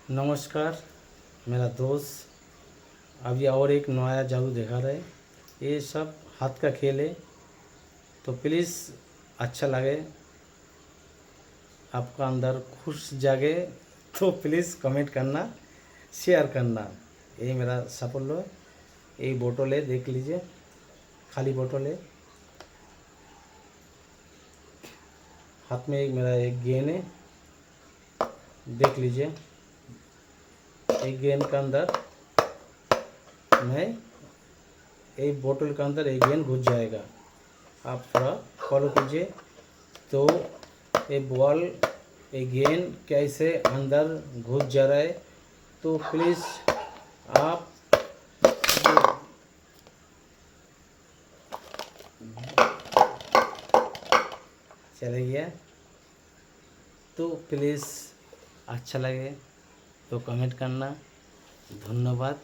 नमस्कार। मेरा दोस्त अभी और एक नया जादू दिखा रहे। ये सब हाथ का खेल है, तो प्लीज़ अच्छा लगे, आपका अंदर खुश जागे तो प्लीज़ कमेंट करना, शेयर करना। ये मेरा सफल है। ये बोतल है, देख लीजिए, खाली बोतल है। हाथ में मेरा एक गेंद है, देख लीजिए। एक गेंद के अंदर मैं एक बोतल के अंदर एक गेंद घुस जाएगा। आप थोड़ा फॉलो कीजिए तो ये बॉल, ये गेंद कैसे अंदर घुस जा रहा है। तो प्लीज़ आप चले गया, तो प्लीज़ अच्छा लगे तो कमेंट करना। धन्यवाद।